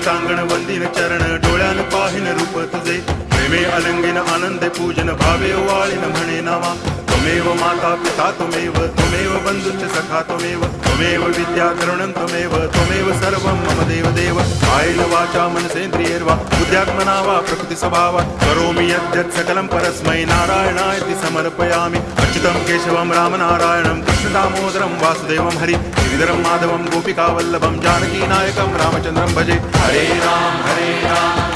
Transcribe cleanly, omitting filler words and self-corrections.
टांगण वंदिन चरण डोळ्यान पाहिन रूप तुझे प्रेमे अलंगिन आनंदे पूजन भावे वाळीन म्हणे नावा त्वमेव माता पिता त्वमेव बंधुश्च सखा त्वमेव विद्या करुणं त्वमेव सर्वं मम देव कायेन वाचा मनसेन्द्रियैर्वा बुद्ध्यात्मना वा प्रकृति स्वभावात् करोमि यद्यत् सकलं परस्मै नारायणायति समर्पयामि अच्युतं केशवं रामनारायणं कृष्णदामोदरं वासुदेवं हरि गिरिधरं माधवं गोपिकावल्लभं जानकीनायकं रामचन्द्रं भजे हरे राम